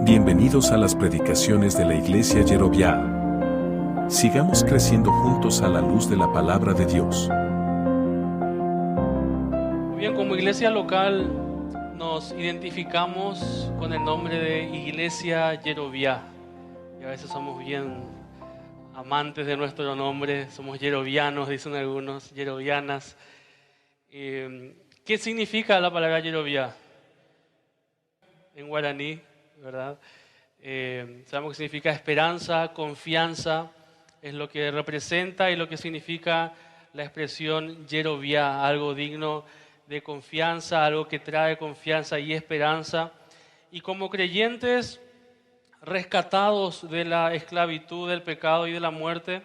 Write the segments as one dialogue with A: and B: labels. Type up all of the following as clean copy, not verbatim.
A: Bienvenidos a las predicaciones de la Iglesia Yeroviá. Sigamos creciendo juntos a la luz de la palabra de Dios.
B: Bien, como iglesia local nos identificamos con el nombre de Iglesia Yeroviá. Y a veces somos bien amantes de nuestro nombre, somos yerovianos, dicen algunos, yerovianas. ¿Qué significa la palabra Yeroviá? En guaraní, ¿verdad? Sabemos que significa esperanza, confianza, es lo que representa y lo que significa la expresión Yeroviá, algo digno de confianza, algo que trae confianza y esperanza. Y como creyentes rescatados de la esclavitud, del pecado y de la muerte,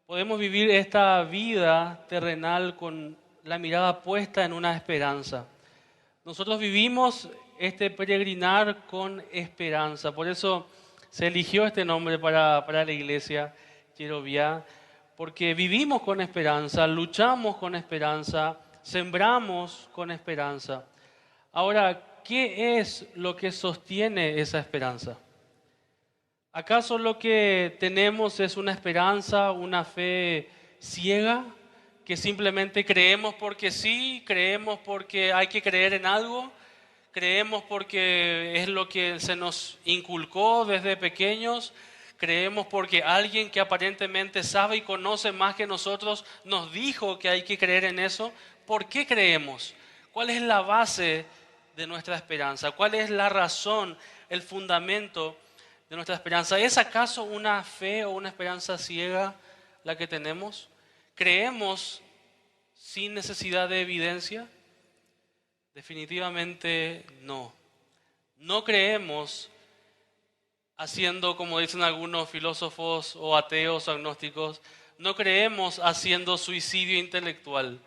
B: podemos vivir esta vida terrenal con la mirada puesta en una esperanza. Nosotros vivimos este peregrinar con esperanza, por eso se eligió este nombre para la iglesia Yeroviá, porque vivimos con esperanza, luchamos con esperanza, sembramos con esperanza. Ahora, ¿qué es lo que sostiene esa esperanza? ¿Acaso lo que tenemos es una esperanza, una fe ciega, que simplemente creemos porque sí, creemos porque hay que creer en algo, creemos porque es lo que se nos inculcó desde pequeños, creemos porque alguien que aparentemente sabe y conoce más que nosotros nos dijo que hay que creer en eso? ¿Por qué creemos? ¿Cuál es la base de nuestra esperanza? ¿Cuál es la razón, el fundamento de nuestra esperanza? ¿Es acaso una fe o una esperanza ciega la que tenemos? ¿Creemos sin necesidad de evidencia? Definitivamente no. No creemos haciendo, como dicen algunos filósofos o ateos o agnósticos, no creemos haciendo suicidio intelectual.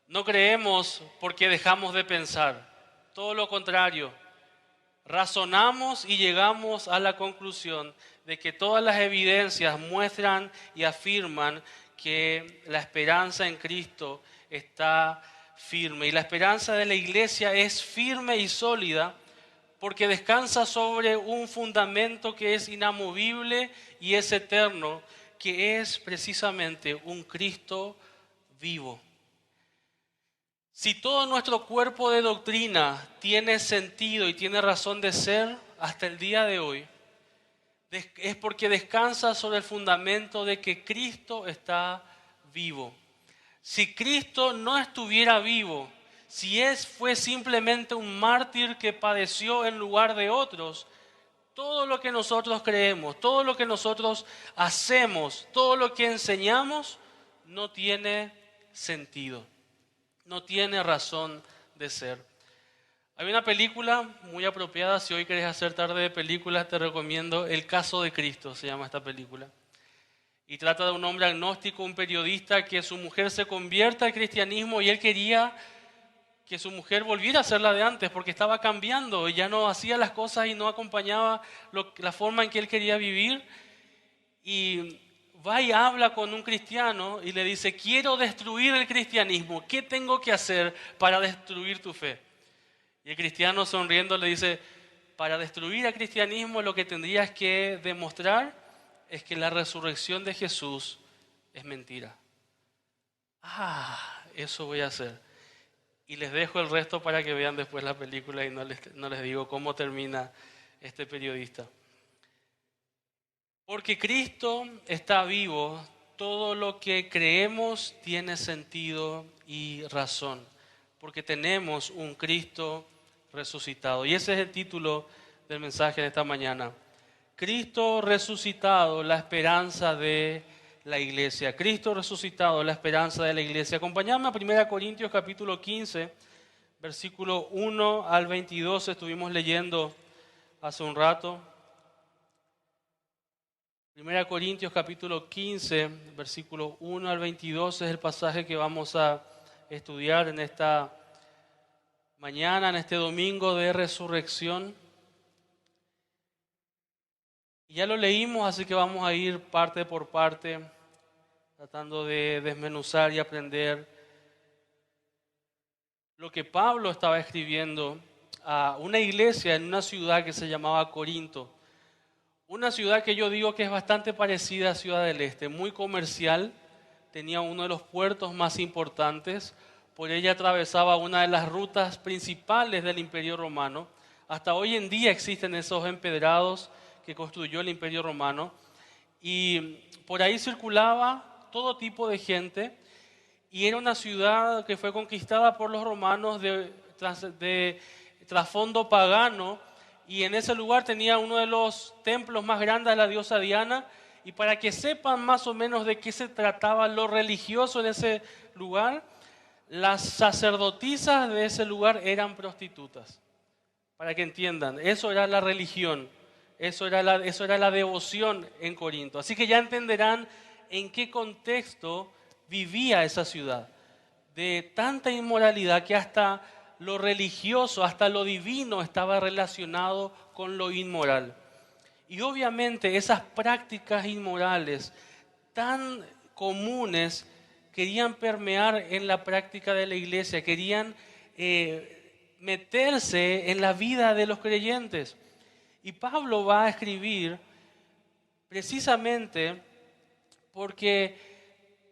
B: No creemos porque dejamos de pensar. Todo lo contrario. Razonamos y llegamos a la conclusión de que todas las evidencias muestran y afirman que la esperanza en Cristo está firme. Y la esperanza de la iglesia es firme y sólida porque descansa sobre un fundamento que es inamovible y es eterno, que es precisamente un Cristo vivo. Si todo nuestro cuerpo de doctrina tiene sentido y tiene razón de ser hasta el día de hoy, es porque descansa sobre el fundamento de que Cristo está vivo. Si Cristo no estuviera vivo, si fue simplemente un mártir que padeció en lugar de otros, todo lo que nosotros creemos, todo lo que nosotros hacemos, todo lo que enseñamos, no tiene sentido. No tiene razón de ser. Hay una película muy apropiada, si hoy querés hacer tarde de películas, te recomiendo El caso de Cristo, se llama esta película. Y trata de un hombre agnóstico, un periodista, que su mujer se convierta al cristianismo y él quería que su mujer volviera a ser la de antes porque estaba cambiando y ya no hacía las cosas y no acompañaba la forma en que él quería vivir. Y va y habla con un cristiano y le dice: quiero destruir el cristianismo, ¿qué tengo que hacer para destruir tu fe? Y el cristiano, sonriendo, le dice: para destruir el cristianismo lo que tendrías que demostrar es que la resurrección de Jesús es mentira. Eso voy a hacer. Y les dejo el resto para que vean después la película y no les digo cómo termina este periodista. Porque Cristo está vivo, todo lo que creemos tiene sentido y razón, porque tenemos un Cristo resucitado. Y ese es el título del mensaje de esta mañana. Cristo resucitado, la esperanza de la iglesia. Cristo resucitado, la esperanza de la iglesia. Acompáñame a 1 Corintios capítulo 15, versículo 1 al 22, estuvimos leyendo hace un rato. 1 Corintios capítulo 15, versículo 1 al 22 es el pasaje que vamos a estudiar en esta mañana, en este domingo de resurrección. Y ya lo leímos, así que vamos a ir parte por parte, tratando de desmenuzar y aprender lo que Pablo estaba escribiendo a una iglesia en una ciudad que se llamaba Corinto. Una ciudad que yo digo que es bastante parecida a Ciudad del Este, muy comercial, tenía uno de los puertos más importantes, por ella atravesaba una de las rutas principales del Imperio Romano. Hasta hoy en día existen esos empedrados que construyó el Imperio Romano y por ahí circulaba todo tipo de gente y era una ciudad que fue conquistada por los romanos de trasfondo pagano. Y en ese lugar tenía uno de los templos más grandes de la diosa Diana. Y para que sepan más o menos de qué se trataba lo religioso en ese lugar, las sacerdotisas de ese lugar eran prostitutas. Para que entiendan, eso era la religión, eso era la devoción en Corinto. Así que ya entenderán en qué contexto vivía esa ciudad. De tanta inmoralidad que hasta lo religioso, hasta lo divino estaba relacionado con lo inmoral. Y obviamente esas prácticas inmorales tan comunes querían permear en la práctica de la iglesia, querían meterse en la vida de los creyentes. Y Pablo va a escribir precisamente porque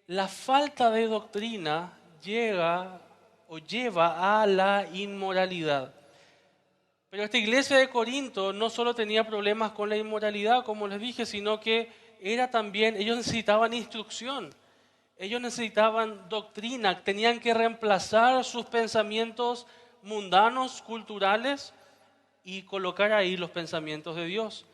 B: la falta de doctrina lleva a la inmoralidad. Pero esta iglesia de Corinto no solo tenía problemas con la inmoralidad, como les dije, sino que ellos necesitaban instrucción, ellos necesitaban doctrina, tenían que reemplazar sus pensamientos mundanos, culturales, y colocar ahí los pensamientos de Dios.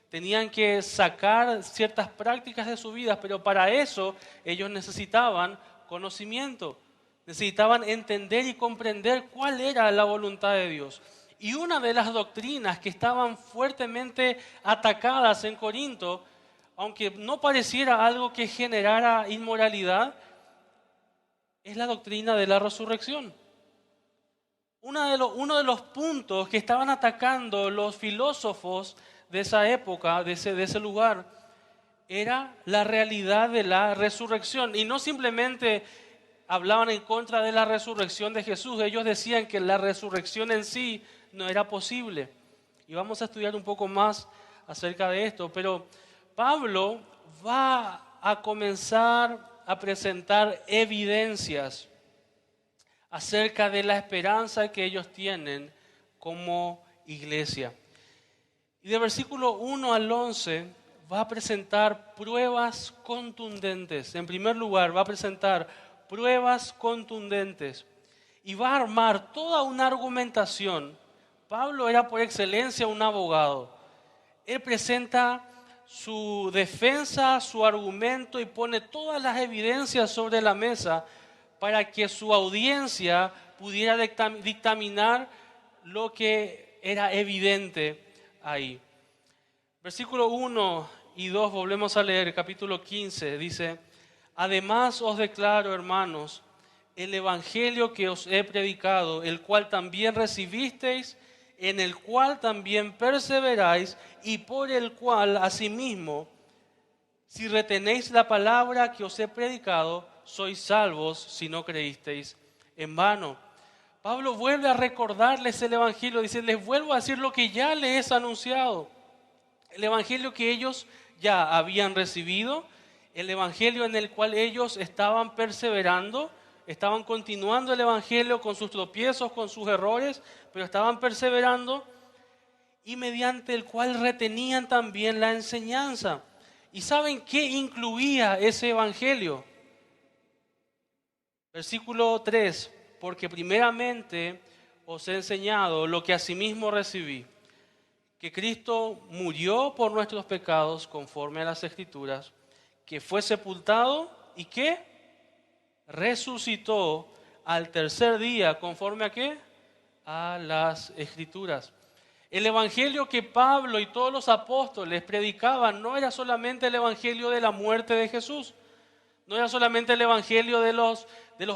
B: Tenían que sacar ciertas prácticas de su vida, pero para eso ellos necesitaban conocimiento. Necesitaban entender y comprender cuál era la voluntad de Dios. Y una de las doctrinas que estaban fuertemente atacadas en Corinto, aunque no pareciera algo que generara inmoralidad, es la doctrina de la resurrección. Uno de los puntos que estaban atacando los filósofos de esa época, de ese lugar, era la realidad de la resurrección. Y no simplemente hablaban en contra de la resurrección de Jesús. Ellos decían que la resurrección en sí no era posible. Y vamos a estudiar un poco más acerca de esto. Pero Pablo va a comenzar a presentar evidencias acerca de la esperanza que ellos tienen como iglesia. Y de versículo 1 al 11 va a presentar pruebas contundentes. En primer lugar, va a presentar pruebas contundentes y va a armar toda una argumentación. Pablo era por excelencia un abogado. Él presenta su defensa, su argumento y pone todas las evidencias sobre la mesa para que su audiencia pudiera dictaminar lo que era evidente ahí. Versículo 1 y 2, volvemos a leer, capítulo 15, dice: además os declaro, hermanos, el evangelio que os he predicado, el cual también recibisteis, en el cual también perseveráis, y por el cual asimismo, si retenéis la palabra que os he predicado, sois salvos si no creísteis en vano. Pablo vuelve a recordarles el evangelio, dice: les vuelvo a decir lo que ya les he anunciado. El evangelio que ellos ya habían recibido, el evangelio en el cual ellos estaban perseverando, estaban continuando el evangelio con sus tropiezos, con sus errores, pero estaban perseverando, y mediante el cual retenían también la enseñanza. ¿Y saben qué incluía ese evangelio? Versículo 3, porque primeramente os he enseñado lo que asimismo recibí, que Cristo murió por nuestros pecados conforme a las Escrituras, que fue sepultado y que resucitó al tercer día, conforme a qué? A las Escrituras. El evangelio que Pablo y todos los apóstoles predicaban no era solamente el evangelio de la muerte de Jesús, no era solamente el evangelio de los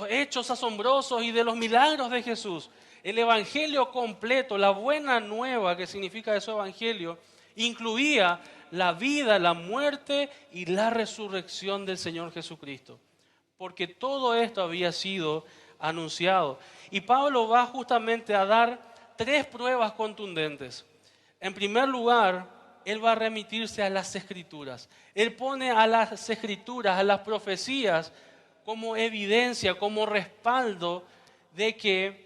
B: hechos asombrosos y de los milagros de Jesús. El evangelio completo, la buena nueva que significa ese evangelio, incluía la vida, la muerte y la resurrección del Señor Jesucristo. Porque todo esto había sido anunciado. Y Pablo va justamente a dar tres pruebas contundentes. En primer lugar, Él va a remitirse a las Escrituras. Él pone a las Escrituras, a las profecías, como evidencia, como respaldo de que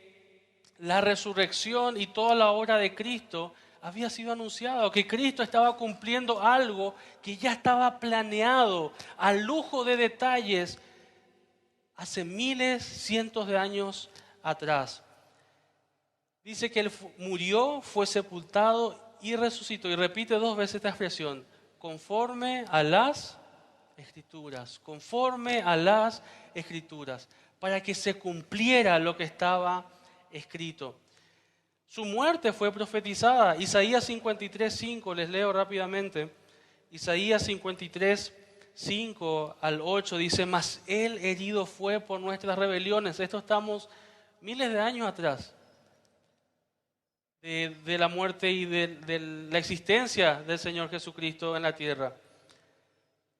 B: la resurrección y toda la obra de Cristo había sido anunciado, que Cristo estaba cumpliendo algo que ya estaba planeado a lujo de detalles hace miles, cientos de años atrás. Dice que Él murió, fue sepultado y resucitó. Y repite dos veces esta expresión: conforme a las Escrituras, conforme a las Escrituras, para que se cumpliera lo que estaba escrito. Su muerte fue profetizada. Isaías 53:5, les leo rápidamente. Isaías 53:5 al 8 dice: mas Él herido fue por nuestras rebeliones. Esto estamos miles de años atrás de la muerte y de la existencia del Señor Jesucristo en la tierra.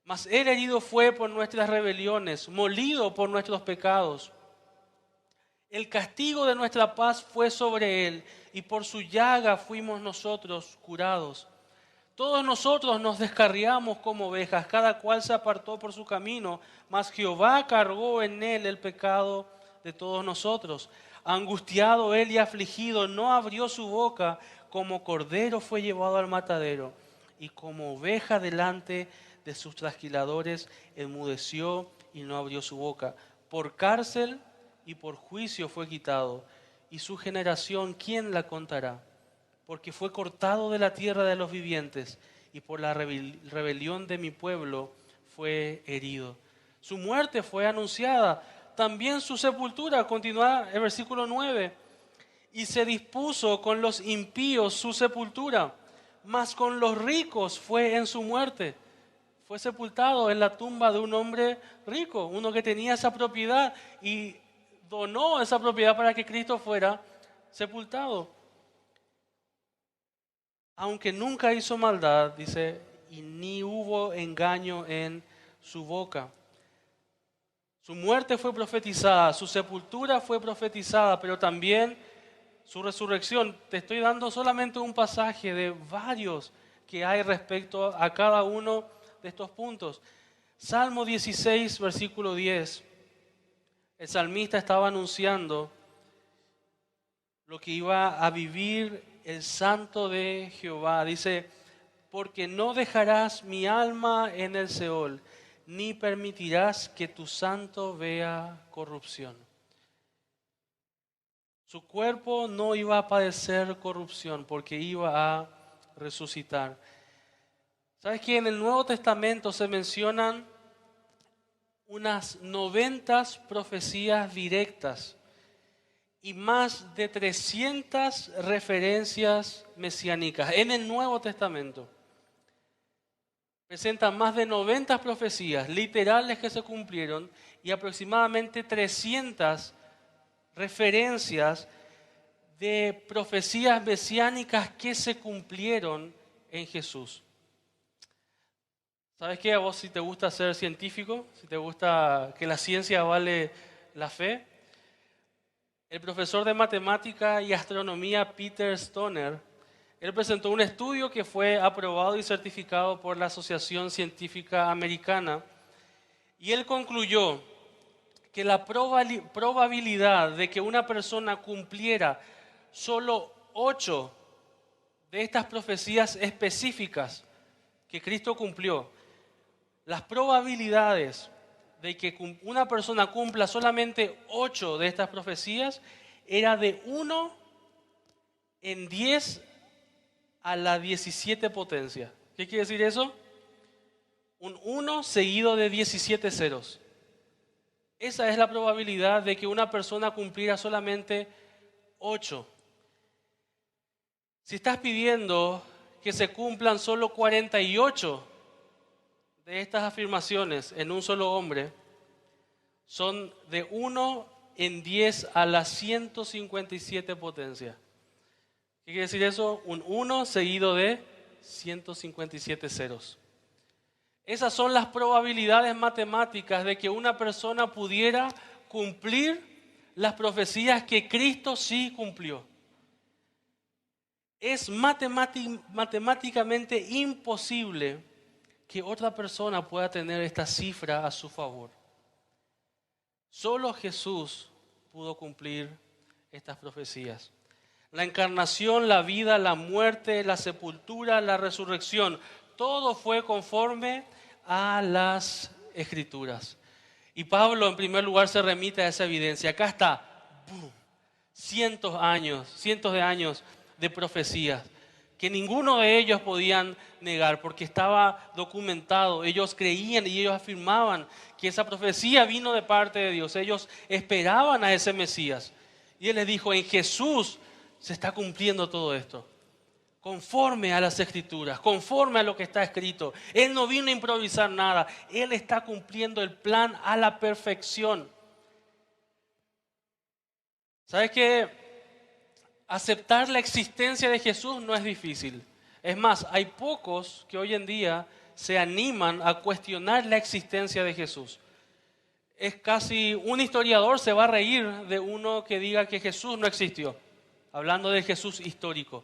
B: Mas Él herido fue por nuestras rebeliones, molido por nuestros pecados. El castigo de nuestra paz fue sobre Él, y por su llaga fuimos nosotros curados. Todos nosotros nos descarriamos como ovejas, cada cual se apartó por su camino, mas Jehová cargó en Él el pecado de todos nosotros. Angustiado Él y afligido, no abrió su boca, como cordero fue llevado al matadero, y como oveja delante de sus trasquiladores, enmudeció y no abrió su boca. Por cárcel y por juicio fue quitado, y su generación, ¿quién la contará? Porque fue cortado de la tierra de los vivientes, y por la rebelión de mi pueblo fue herido. Su muerte fue anunciada, también su sepultura. Continúa el versículo 9. Y se dispuso con los impíos su sepultura, mas con los ricos fue en su muerte. Fue sepultado en la tumba de un hombre rico, uno que tenía esa propiedad y donó esa propiedad para que Cristo fuera sepultado. Aunque nunca hizo maldad, dice, y ni hubo engaño en su boca. Su muerte fue profetizada, su sepultura fue profetizada, pero también su resurrección. Te estoy dando solamente un pasaje de varios que hay respecto a cada uno de estos puntos. Salmo 16, versículo 10. El salmista estaba anunciando lo que iba a vivir el santo de Jehová. Dice: porque no dejarás mi alma en el Seol, ni permitirás que tu santo vea corrupción. Su cuerpo no iba a padecer corrupción porque iba a resucitar. ¿Sabes que en el Nuevo Testamento se mencionan unas 90 profecías directas y más de 300 referencias mesiánicas en el Nuevo Testamento? Presentan más de 90 profecías literales que se cumplieron y aproximadamente 300 referencias de profecías mesiánicas que se cumplieron en Jesús. ¿Sabes qué? A vos, si te gusta ser científico, si te gusta que la ciencia vale la fe, el profesor de matemática y astronomía Peter Stoner, él presentó un estudio que fue aprobado y certificado por la Asociación Científica Americana, y él concluyó que la probabilidad de que una persona cumpliera solo 8 de estas profecías específicas que Cristo cumplió, las probabilidades de que una persona cumpla solamente 8 de estas profecías era de 1 en 10 a la 17 potencia. ¿Qué quiere decir eso? Un 1 seguido de 17 ceros. Esa es la probabilidad de que una persona cumpliera solamente 8. Si estás pidiendo que se cumplan solo 48 de estas afirmaciones en un solo hombre, son de 1 en 10 a la 157 potencia. ¿Qué quiere decir eso? Un 1 seguido de 157 ceros. Esas son las probabilidades matemáticas de que una persona pudiera cumplir las profecías que Cristo sí cumplió. Es matemáticamente imposible que otra persona pueda tener esta cifra a su favor. Solo Jesús pudo cumplir estas profecías. La encarnación, la vida, la muerte, la sepultura, la resurrección, todo fue conforme a las Escrituras. Y Pablo en primer lugar se remite a esa evidencia. Acá está, ¡boom!, cientos de años de profecías que ninguno de ellos podían negar porque estaba documentado. Ellos creían y ellos afirmaban que esa profecía vino de parte de Dios. Ellos esperaban a ese Mesías. Y Él les dijo, en Jesús se está cumpliendo todo esto, conforme a las Escrituras, conforme a lo que está escrito. Él no vino a improvisar nada. Él está cumpliendo el plan a la perfección. ¿Sabes qué? Aceptar la existencia de Jesús no es difícil. Es más, hay pocos que hoy en día se animan a cuestionar la existencia de Jesús. Es casi, un historiador se va a reír de uno que diga que Jesús no existió, hablando de Jesús histórico.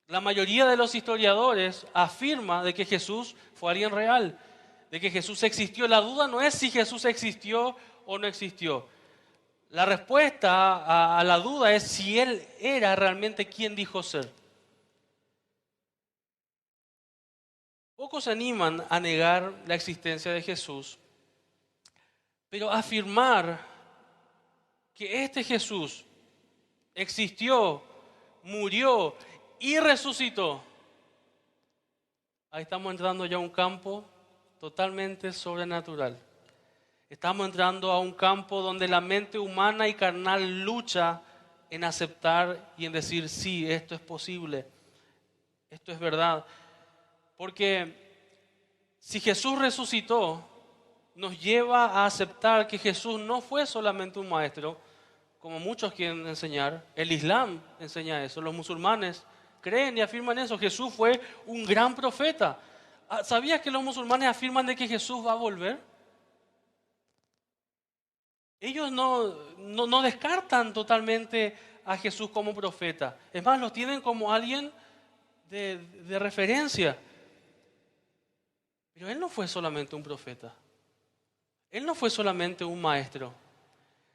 B: La mayoría de los historiadores afirma de que Jesús fue alguien real, de que Jesús existió. La duda no es si Jesús existió o no existió. La respuesta a la duda es si Él era realmente quien dijo ser. Pocos se animan a negar la existencia de Jesús, pero afirmar que este Jesús existió, murió y resucitó, ahí estamos entrando ya a un campo totalmente sobrenatural. Estamos entrando a un campo donde la mente humana y carnal lucha en aceptar y en decir, sí, esto es posible, esto es verdad. Porque si Jesús resucitó, nos lleva a aceptar que Jesús no fue solamente un maestro, como muchos quieren enseñar. El Islam enseña eso, los musulmanes creen y afirman eso. Jesús fue un gran profeta. ¿Sabías que los musulmanes afirman de que Jesús va a volver? Ellos no descartan totalmente a Jesús como profeta. Es más, lo tienen como alguien de referencia. Pero Él no fue solamente un profeta. Él no fue solamente un maestro.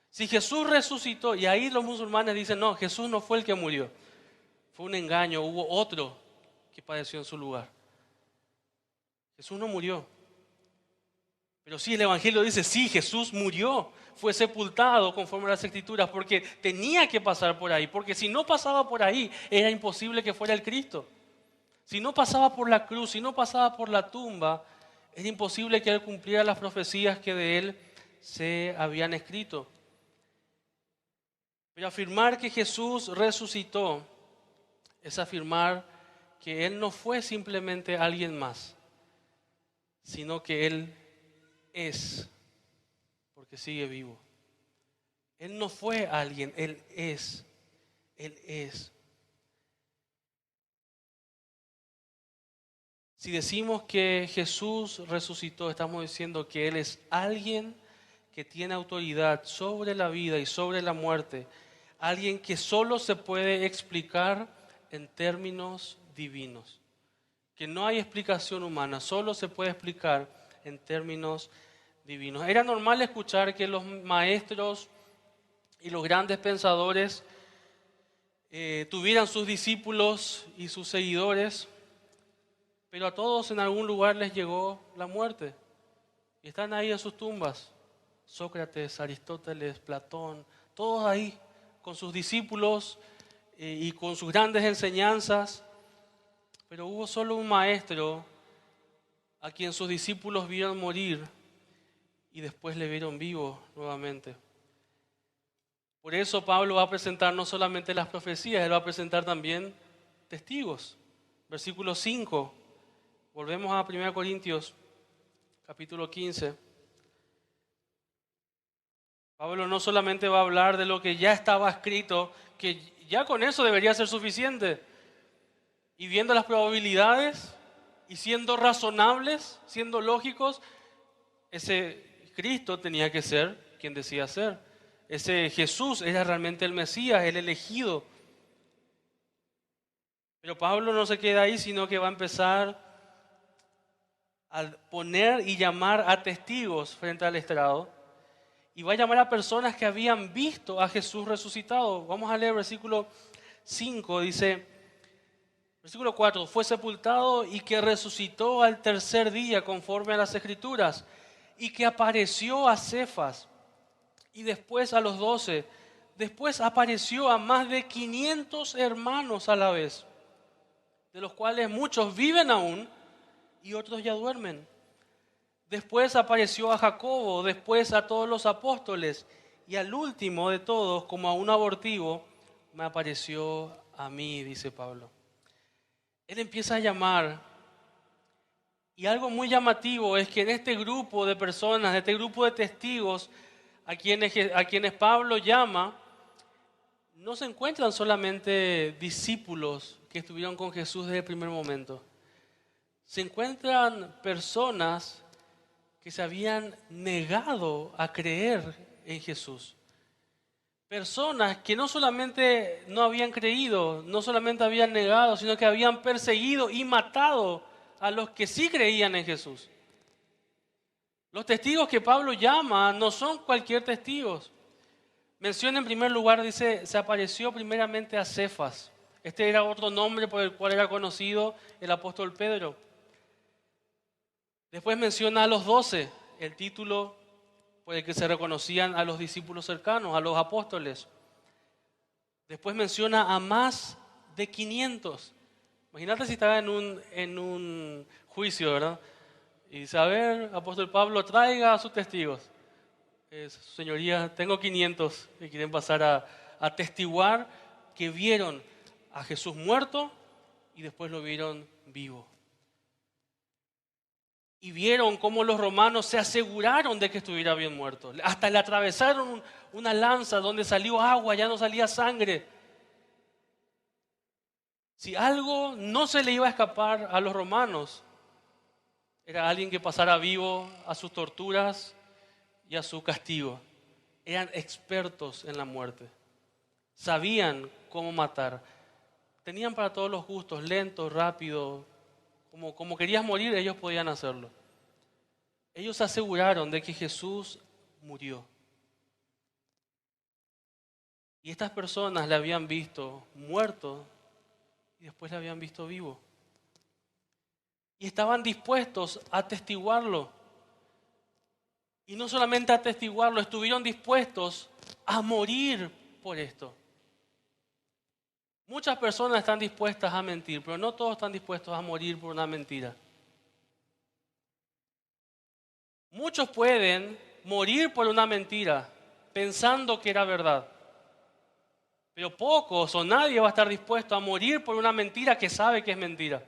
B: Si Jesús resucitó, y ahí los musulmanes dicen, no, Jesús no fue el que murió. Fue un engaño, hubo otro que padeció en su lugar. Jesús no murió. Pero sí, el Evangelio dice, sí, Jesús murió, fue sepultado conforme a las Escrituras, porque tenía que pasar por ahí, porque si no pasaba por ahí, era imposible que fuera el Cristo. Si no pasaba por la cruz, si no pasaba por la tumba, era imposible que Él cumpliera las profecías que de Él se habían escrito. Pero afirmar que Jesús resucitó es afirmar que Él no fue simplemente alguien más, sino que Él es, porque sigue vivo. Él no fue alguien, Él es. Él es. Si decimos que Jesús resucitó, estamos diciendo que Él es alguien que tiene autoridad sobre la vida y sobre la muerte. Alguien que solo se puede explicar en términos divinos. Que no hay explicación humana, solo se puede explicar en términos divinos. Era normal escuchar que los maestros y los grandes pensadores tuvieran sus discípulos y sus seguidores, pero a todos en algún lugar les llegó la muerte. Y están ahí en sus tumbas. Sócrates, Aristóteles, Platón, todos ahí con sus discípulos y con sus grandes enseñanzas. Pero hubo solo un maestro a quien sus discípulos vieron morir y después le vieron vivo nuevamente. Por eso Pablo va a presentar no solamente las profecías, él va a presentar también testigos. Versículo 5, volvemos a 1 Corintios, capítulo 15. Pablo no solamente va a hablar de lo que ya estaba escrito, que ya con eso debería ser suficiente. Y viendo las probabilidades y siendo razonables, siendo lógicos, ese Cristo tenía que ser quien decía ser. Ese Jesús era realmente el Mesías, el elegido. Pero Pablo no se queda ahí, sino que va a empezar a poner y llamar a testigos frente al estrado. Y va a llamar a personas que habían visto a Jesús resucitado. Vamos a leer versículo 5, dice, versículo 4, fue sepultado y que resucitó al tercer día conforme a las Escrituras, y que apareció a Cefas y después a los 12, después apareció a más de 500 hermanos a la vez, de los cuales muchos viven aún y otros ya duermen. Después apareció a Jacobo, después a todos los apóstoles, y al último de todos, como a un abortivo, me apareció a mí, dice Pablo. Él empieza a llamar, y algo muy llamativo es que en este grupo de personas, en este grupo de testigos, a quienes Pablo llama, no se encuentran solamente discípulos que estuvieron con Jesús desde el primer momento. Se encuentran personas que se habían negado a creer en Jesús. Personas que no solamente no habían creído, no solamente habían negado, sino que habían perseguido y matado a los que sí creían en Jesús. Los testigos que Pablo llama no son cualquier testigos. Menciona en primer lugar, dice, se apareció primeramente a Cefas. Este era otro nombre por el cual era conocido el apóstol Pedro. Después menciona a los 12, el título por el que se reconocían a los discípulos cercanos, a los apóstoles. Después menciona a más de 500. Imagínate si estaba en un juicio, ¿verdad? Y dice, a ver, apóstol Pablo, traiga a sus testigos. Señoría, tengo 500 que quieren pasar a atestiguar que vieron a Jesús muerto y después lo vieron vivo. Y vieron cómo los romanos se aseguraron de que estuviera bien muerto. Hasta le atravesaron una lanza donde salió agua, ya no salía sangre. Si algo no se le iba a escapar a los romanos, era alguien que pasara vivo a sus torturas y a su castigo. Eran expertos en la muerte. Sabían cómo matar. Tenían para todos los gustos, lento, rápido. Como querías morir, ellos podían hacerlo. Ellos aseguraron de que Jesús murió. Y estas personas le habían visto muerto y después le habían visto vivo. Y estaban dispuestos a atestiguarlo. Y no solamente a atestiguarlo, estuvieron dispuestos a morir por esto. Muchas personas están dispuestas a mentir, pero no todos están dispuestos a morir por una mentira. Muchos pueden morir por una mentira pensando que era verdad. Pero pocos o nadie va a estar dispuesto a morir por una mentira que sabe que es mentira.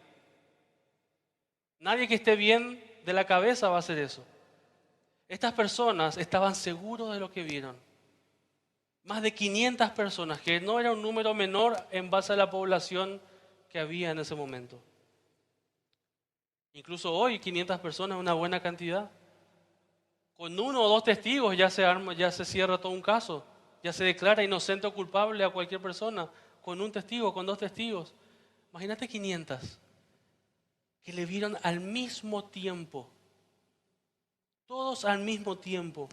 B: Nadie que esté bien de la cabeza va a hacer eso. Estas personas estaban seguros de lo que vieron. Más de 500 personas, que no era un número menor en base a la población que había en ese momento. Incluso hoy 500 personas es una buena cantidad. Con uno o dos testigos ya se cierra todo un caso. Ya se declara inocente o culpable a cualquier persona. Con un testigo, con dos testigos. Imagínate 500 que le vieron al mismo tiempo. Todos al mismo tiempo.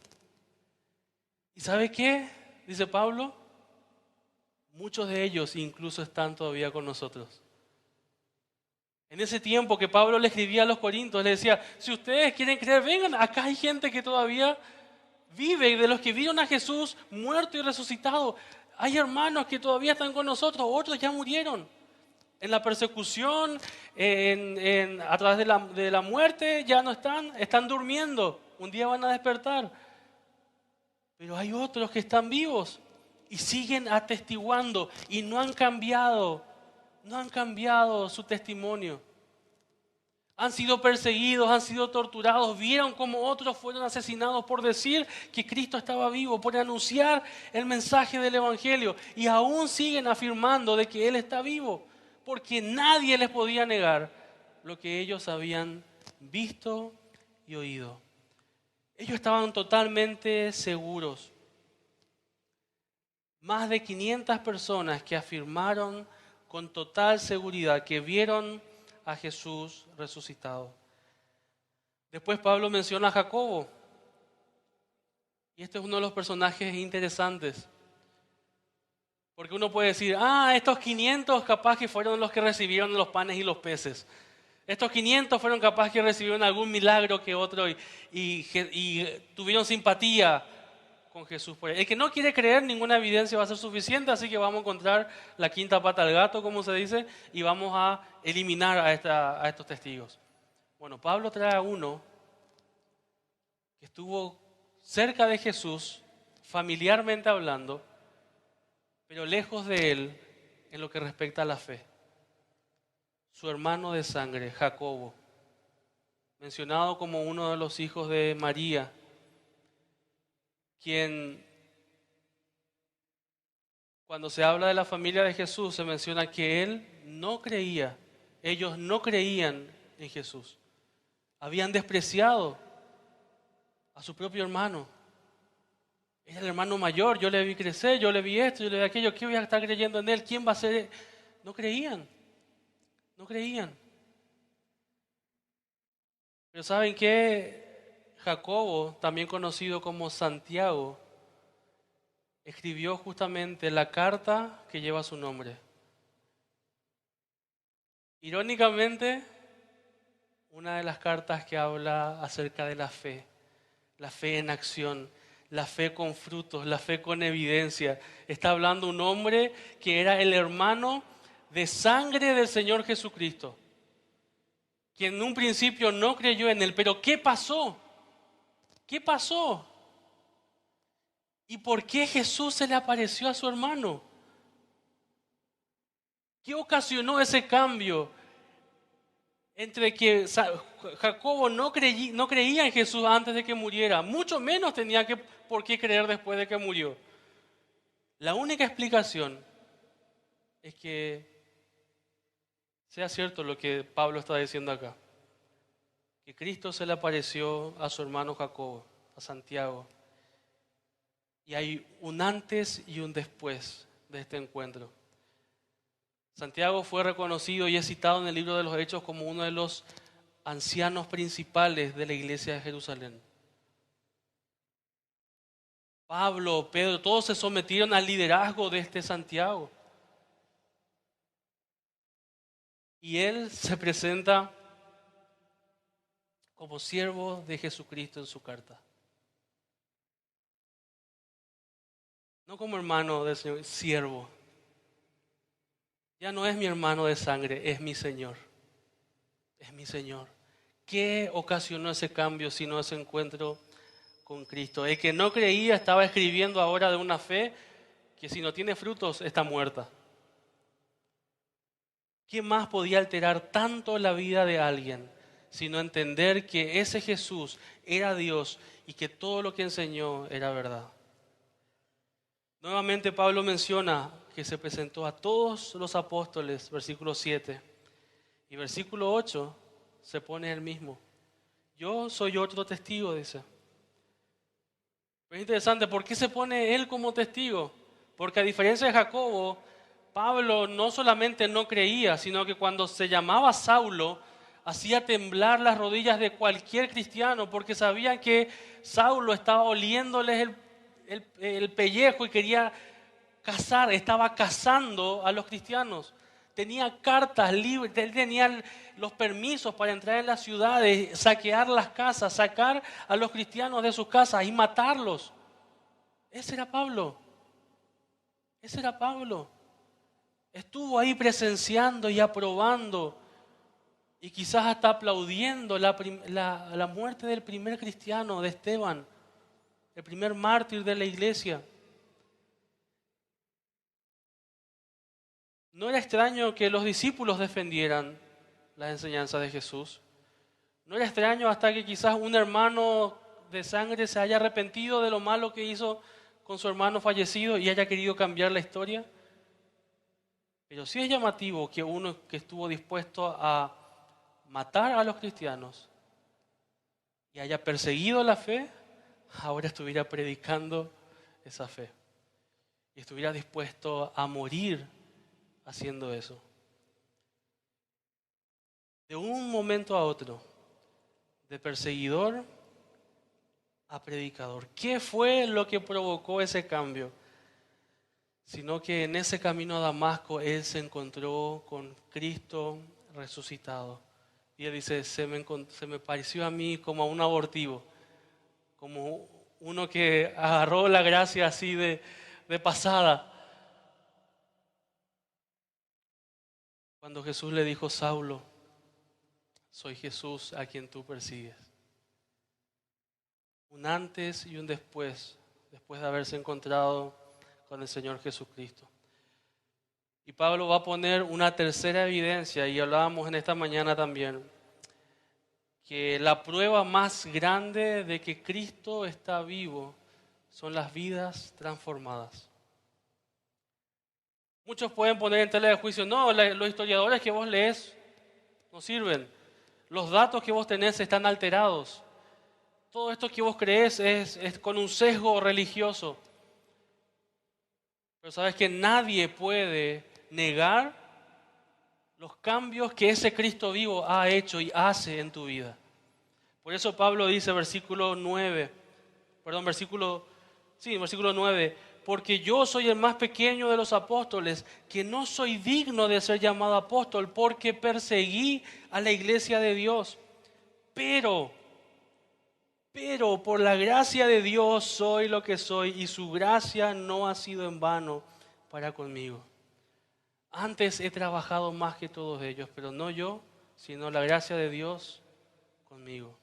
B: ¿Y sabe qué? Dice Pablo, muchos de ellos incluso están todavía con nosotros. En ese tiempo que Pablo le escribía a los corintios, le decía, si ustedes quieren creer, vengan, acá hay gente que todavía vive, de los que vieron a Jesús muerto y resucitado. Hay hermanos que todavía están con nosotros, otros ya murieron. En la persecución, a través de la muerte, ya no están durmiendo. Un día van a despertar. Pero hay otros que están vivos y siguen atestiguando y no han cambiado su testimonio. Han sido perseguidos, han sido torturados, vieron cómo otros fueron asesinados por decir que Cristo estaba vivo, por anunciar el mensaje del Evangelio, y aún siguen afirmando de que Él está vivo, porque nadie les podía negar lo que ellos habían visto y oído. Ellos estaban totalmente seguros. Más de 500 personas que afirmaron con total seguridad que vieron a Jesús resucitado. Después Pablo menciona a Jacobo. Y este es uno de los personajes interesantes. Porque uno puede decir, estos 500 capaz que fueron los que recibieron los panes y los peces. Estos 500 fueron capaz que recibieron algún milagro que otro y tuvieron simpatía con Jesús por él. El que no quiere creer, ninguna evidencia va a ser suficiente, así que vamos a encontrar la quinta pata al gato, como se dice, y vamos a eliminar a estos testigos. Bueno, Pablo trae a uno que estuvo cerca de Jesús, familiarmente hablando, pero lejos de él en lo que respecta a la fe. Su hermano de sangre, Jacobo, mencionado como uno de los hijos de María, quien, cuando se habla de la familia de Jesús, se menciona que él no creía, ellos no creían en Jesús. Habían despreciado a su propio hermano. Era el hermano mayor, yo le vi crecer, yo le vi esto, yo le vi aquello, ¿qué voy a estar creyendo en él? ¿Quién va a ser? No creían. Pero ¿saben qué? Jacobo, también conocido como Santiago, escribió justamente la carta que lleva su nombre. Irónicamente, una de las cartas que habla acerca de la fe en acción, la fe con frutos, la fe con evidencia. Está hablando un hombre que era el hermano de sangre del Señor Jesucristo, quien en un principio no creyó en él. Pero ¿qué pasó? ¿Qué pasó? ¿Y por qué Jesús se le apareció a su hermano? ¿Qué ocasionó ese cambio entre que Jacobo no creía en Jesús antes de que muriera, mucho menos tenía por qué creer después de que murió? La única explicación es que sea cierto lo que Pablo está diciendo acá, que Cristo se le apareció a su hermano Jacobo, a Santiago, y hay un antes y un después de este encuentro. Santiago fue reconocido y es citado en el libro de los Hechos como uno de los ancianos principales de la iglesia de Jerusalén. Pablo, Pedro, todos se sometieron al liderazgo de este Santiago. Y él se presenta como siervo de Jesucristo en su carta. No como hermano del Señor, siervo. Ya no es mi hermano de sangre, es mi Señor. Es mi Señor. ¿Qué ocasionó ese cambio sino ese encuentro con Cristo? El que no creía estaba escribiendo ahora de una fe que si no tiene frutos está muerta. ¿Qué más podía alterar tanto la vida de alguien sino entender que ese Jesús era Dios y que todo lo que enseñó era verdad? Nuevamente Pablo menciona que se presentó a todos los apóstoles, versículo 7. Y versículo 8 se pone el mismo. Yo soy otro testigo, dice. Es interesante, ¿por qué se pone él como testigo? Porque a diferencia de Jacobo, Pablo no solamente no creía, sino que cuando se llamaba Saulo, hacía temblar las rodillas de cualquier cristiano, porque sabían que Saulo estaba oliéndoles el pellejo y quería cazar, estaba cazando a los cristianos. Tenía cartas libres, él tenía los permisos para entrar en las ciudades, saquear las casas, sacar a los cristianos de sus casas y matarlos. Ese era Pablo. Estuvo ahí presenciando y aprobando y quizás hasta aplaudiendo la muerte del primer cristiano, de Esteban, el primer mártir de la iglesia. No era extraño que los discípulos defendieran las enseñanzas de Jesús. No era extraño hasta que quizás un hermano de sangre se haya arrepentido de lo malo que hizo con su hermano fallecido y haya querido cambiar la historia. Pero sí es llamativo que uno que estuvo dispuesto a matar a los cristianos y haya perseguido la fe, ahora estuviera predicando esa fe y estuviera dispuesto a morir haciendo eso. De un momento a otro, de perseguidor a predicador. ¿Qué fue lo que provocó ese cambio? Sino que en ese camino a Damasco él se encontró con Cristo resucitado. Y él dice, se me pareció a mí como a un abortivo, como uno que agarró la gracia así de pasada. Cuando Jesús le dijo, Saulo, soy Jesús a quien tú persigues. Un antes y un después de haberse encontrado con el Señor Jesucristo. Y Pablo va a poner una tercera evidencia, y hablábamos en esta mañana también, que la prueba más grande de que Cristo está vivo son las vidas transformadas. Muchos pueden poner en tela de juicio, no, los historiadores que vos lees no sirven. Los datos que vos tenés están alterados. Todo esto que vos creés es con un sesgo religioso. Pero sabes que nadie puede negar los cambios que ese Cristo vivo ha hecho y hace en tu vida. Por eso Pablo dice, versículo 9, porque yo soy el más pequeño de los apóstoles, que no soy digno de ser llamado apóstol, porque perseguí a la iglesia de Dios. Pero por la gracia de Dios soy lo que soy, y su gracia no ha sido en vano para conmigo. Antes he trabajado más que todos ellos, pero no yo, sino la gracia de Dios conmigo.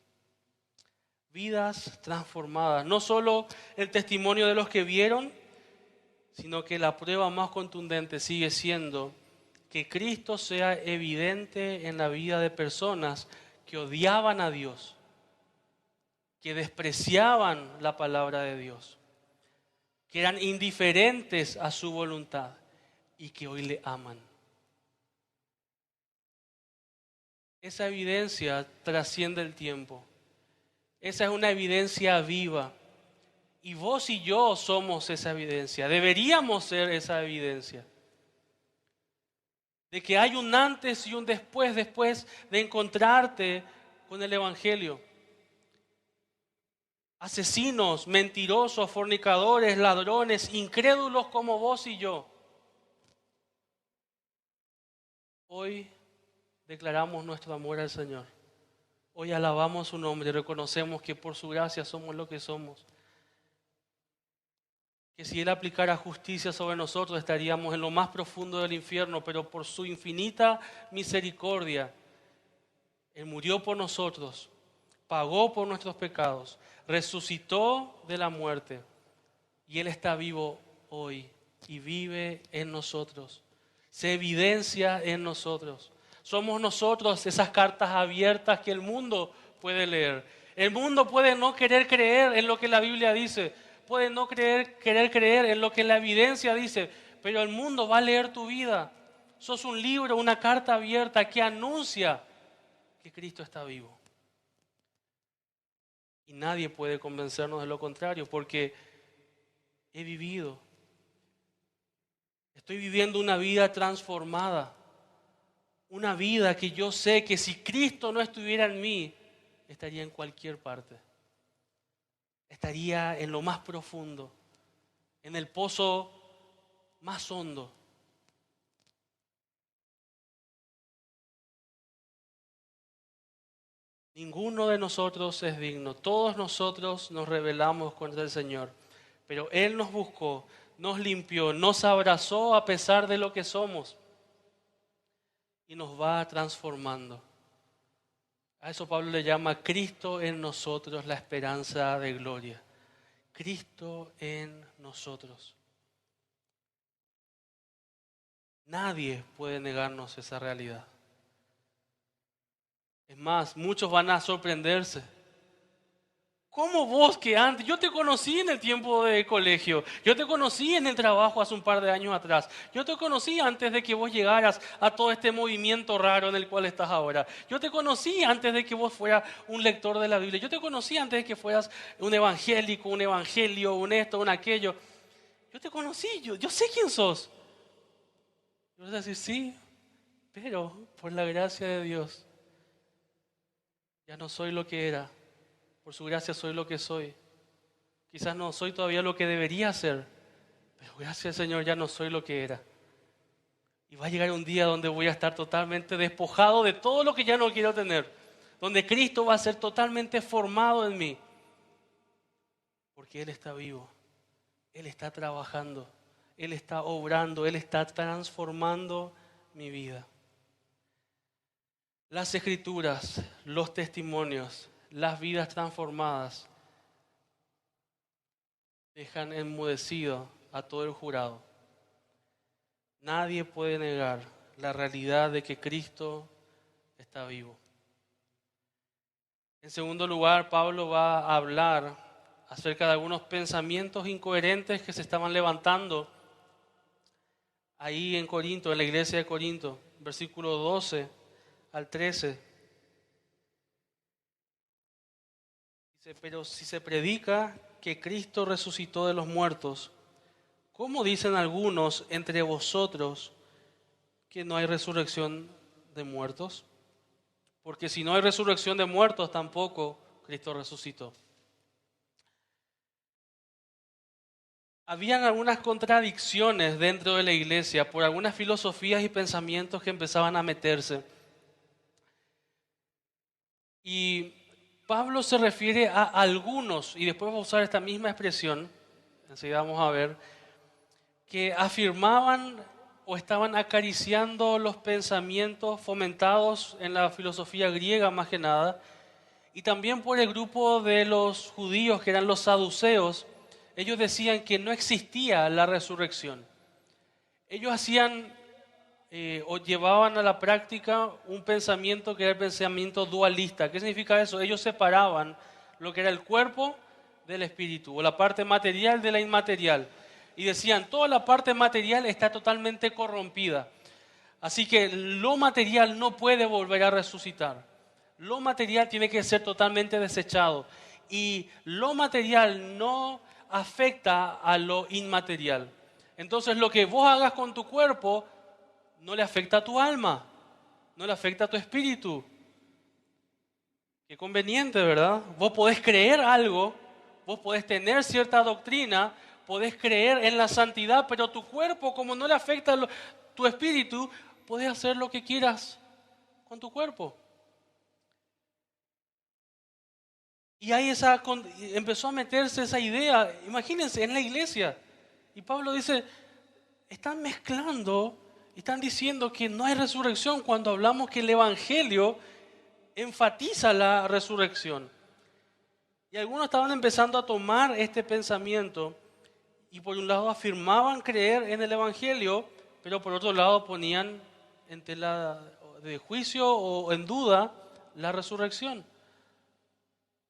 B: Vidas transformadas, no solo el testimonio de los que vieron, sino que la prueba más contundente sigue siendo que Cristo sea evidente en la vida de personas que odiaban a Dios, que despreciaban la palabra de Dios, que eran indiferentes a su voluntad y que hoy le aman. Esa evidencia trasciende el tiempo. Esa es una evidencia viva. Y vos y yo somos esa evidencia. Deberíamos ser esa evidencia. De que hay un antes y un después de encontrarte con el Evangelio. Asesinos, mentirosos, fornicadores, ladrones, incrédulos como vos y yo. Hoy declaramos nuestro amor al Señor. Hoy alabamos su nombre y reconocemos que por su gracia somos lo que somos. Que si Él aplicara justicia sobre nosotros estaríamos en lo más profundo del infierno, pero por su infinita misericordia, Él murió por nosotros, pagó por nuestros pecados, resucitó de la muerte y Él está vivo hoy y vive en nosotros. Se evidencia en nosotros. Somos nosotros esas cartas abiertas que el mundo puede leer. El mundo puede no querer creer en lo que la Biblia dice, puede no querer creer en lo que la evidencia dice, pero el mundo va a leer tu vida. Sos un libro, una carta abierta que anuncia que Cristo está vivo. Y nadie puede convencernos de lo contrario, porque he vivido. Estoy viviendo una vida transformada. Una vida que yo sé que si Cristo no estuviera en mí, estaría en cualquier parte. Estaría en lo más profundo, en el pozo más hondo. Ninguno de nosotros es digno. Todos nosotros nos rebelamos contra el Señor. Pero Él nos buscó, nos limpió, nos abrazó a pesar de lo que somos. Y nos va transformando. A eso Pablo le llama Cristo en nosotros, la esperanza de gloria. Cristo en nosotros. Nadie puede negarnos esa realidad. Es más, muchos van a sorprenderse. ¿Cómo vos que antes? Yo te conocí en el tiempo de colegio. Yo te conocí en el trabajo hace un par de años atrás. Yo te conocí antes de que vos llegaras a todo este movimiento raro en el cual estás ahora. Yo te conocí antes de que vos fueras un lector de la Biblia. Yo te conocí antes de que fueras un evangélico, un evangelio, un esto, un aquello. Yo te conocí, yo sé quién sos. Y vas a decir, sí, pero por la gracia de Dios ya no soy lo que era. Por su gracia soy lo que soy. Quizás no soy todavía lo que debería ser, pero gracias al Señor ya no soy lo que era. Y va a llegar un día donde voy a estar totalmente despojado de todo lo que ya no quiero tener. Donde Cristo va a ser totalmente formado en mí. Porque Él está vivo. Él está trabajando. Él está obrando. Él está transformando mi vida. Las Escrituras, los testimonios, las vidas transformadas dejan enmudecido a todo el jurado. Nadie puede negar la realidad de que Cristo está vivo. En segundo lugar, Pablo va a hablar acerca de algunos pensamientos incoherentes que se estaban levantando ahí en Corinto, en la iglesia de Corinto, versículo 12 al 13. Dice, pero si se predica que Cristo resucitó de los muertos, ¿cómo dicen algunos entre vosotros que no hay resurrección de muertos? Porque si no hay resurrección de muertos, tampoco Cristo resucitó. Habían algunas contradicciones dentro de la iglesia por algunas filosofías y pensamientos que empezaban a meterse. Y Pablo se refiere a algunos, y después va a usar esta misma expresión, enseguida vamos a ver, que afirmaban o estaban acariciando los pensamientos fomentados en la filosofía griega más que nada, y también por el grupo de los judíos que eran los saduceos. Ellos decían que no existía la resurrección. Ellos hacían o llevaban a la práctica un pensamiento que era el pensamiento dualista. ¿Qué significa eso? Ellos separaban lo que era el cuerpo del espíritu, o la parte material de la inmaterial. Y decían, toda la parte material está totalmente corrompida. Así que lo material no puede volver a resucitar. Lo material tiene que ser totalmente desechado. Y lo material no afecta a lo inmaterial. Entonces lo que vos hagas con tu cuerpo no le afecta a tu alma, no le afecta a tu espíritu. Qué conveniente, ¿verdad? Vos podés creer algo, vos podés tener cierta doctrina, podés creer en la santidad, pero tu cuerpo, como no le afecta a tu espíritu, podés hacer lo que quieras con tu cuerpo. Y ahí empezó a meterse esa idea, imagínense, en la iglesia. Y Pablo dice, están mezclando, están diciendo que no hay resurrección cuando hablamos que el Evangelio enfatiza la resurrección. Y algunos estaban empezando a tomar este pensamiento y por un lado afirmaban creer en el Evangelio, pero por otro lado ponían en tela de juicio o en duda la resurrección.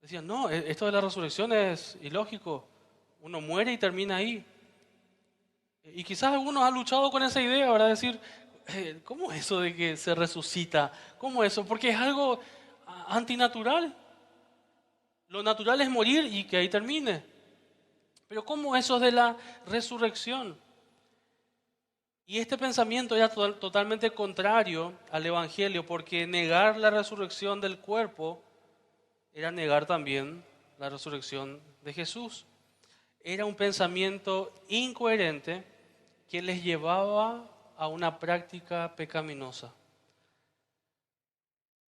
B: Decían, no, esto de la resurrección es ilógico. Uno muere y termina ahí. Y quizás algunos han luchado con esa idea, ¿verdad? Decir, ¿cómo es eso de que se resucita? ¿Cómo eso? Porque es algo antinatural. Lo natural es morir y que ahí termine. Pero ¿cómo eso de la resurrección? Y este pensamiento era totalmente contrario al Evangelio, porque negar la resurrección del cuerpo era negar también la resurrección de Jesús. Era un pensamiento incoherente que les llevaba a una práctica pecaminosa.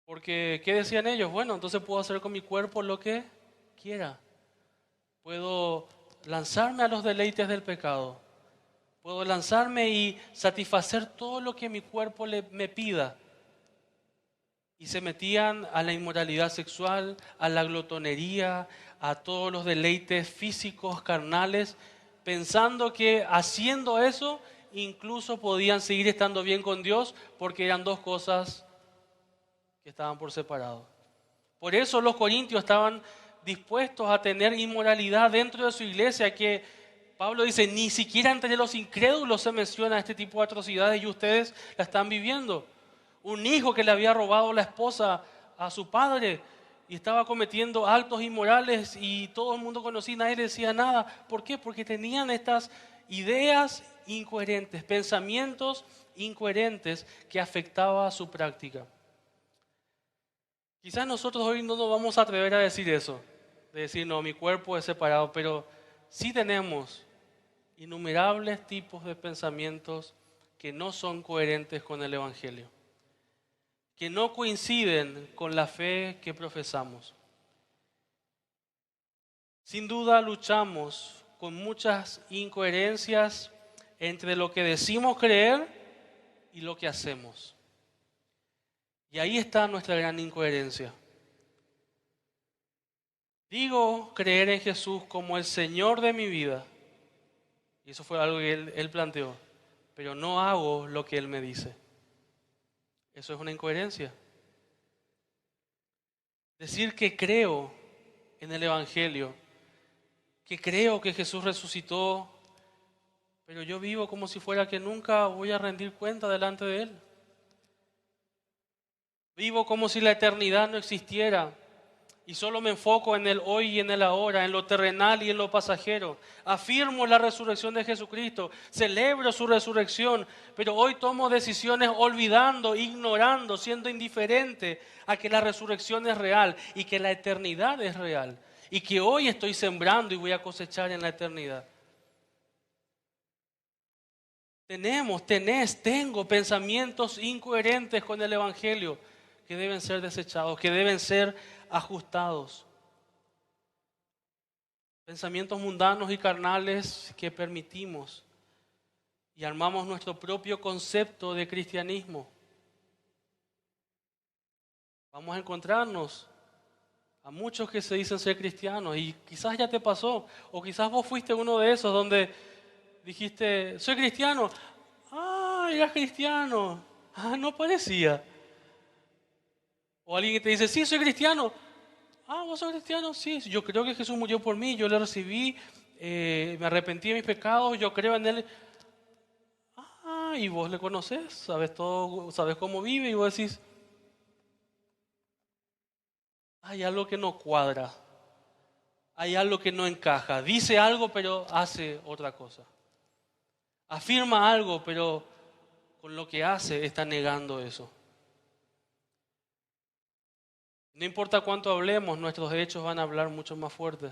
B: Porque, ¿qué decían ellos? Bueno, entonces puedo hacer con mi cuerpo lo que quiera. Puedo lanzarme a los deleites del pecado. Puedo lanzarme y satisfacer todo lo que mi cuerpo me pida. Y se metían a la inmoralidad sexual, a la glotonería, a todos los deleites físicos, carnales, pensando que haciendo eso incluso podían seguir estando bien con Dios, porque eran dos cosas que estaban por separado. Por eso los corintios estaban dispuestos a tener inmoralidad dentro de su iglesia, que Pablo dice, ni siquiera entre los incrédulos se menciona este tipo de atrocidades y ustedes la están viviendo. Un hijo que le había robado la esposa a su padre y estaba cometiendo actos inmorales y todo el mundo conocía, nadie le decía nada. ¿Por qué? Porque tenían estas ideas incoherentes, pensamientos incoherentes que afectaba a su práctica. Quizás nosotros hoy no nos vamos a atrever a decir eso, de decir, no, mi cuerpo es separado, pero sí tenemos innumerables tipos de pensamientos que no son coherentes con el Evangelio, que no coinciden con la fe que profesamos. Sin duda luchamos con muchas incoherencias entre lo que decimos creer y lo que hacemos. Y ahí está nuestra gran incoherencia. Digo creer en Jesús como el Señor de mi vida. Y eso fue algo que él planteó. Pero no hago lo que Él me dice. Eso es una incoherencia. Decir que creo en el Evangelio, que creo que Jesús resucitó, pero yo vivo como si fuera que nunca voy a rendir cuenta delante de Él. Vivo como si la eternidad no existiera y solo me enfoco en el hoy y en el ahora, en lo terrenal y en lo pasajero. Afirmo la resurrección de Jesucristo, celebro su resurrección, pero hoy tomo decisiones olvidando, ignorando, siendo indiferente a que la resurrección es real y que la eternidad es real y que hoy estoy sembrando y voy a cosechar en la eternidad. Tengo pensamientos incoherentes con el Evangelio que deben ser desechados, que deben ser ajustados. Pensamientos mundanos y carnales que permitimos y armamos nuestro propio concepto de cristianismo. Vamos a encontrarnos a muchos que se dicen ser cristianos y quizás ya te pasó, o quizás vos fuiste uno de esos donde dijiste, soy cristiano. Ah, eras cristiano. Ah, no parecía. O alguien que te dice, sí, soy cristiano. Ah, ¿vos sos cristiano? Sí, yo creo que Jesús murió por mí, yo le recibí, me arrepentí de mis pecados, yo creo en Él. Ah, y vos le conocés, sabes todo, sabes cómo vive y vos decís, hay algo que no cuadra, hay algo que no encaja. Dice algo pero hace otra cosa. Afirma algo pero con lo que hace está negando eso. No importa cuánto hablemos, nuestros hechos van a hablar mucho más fuerte.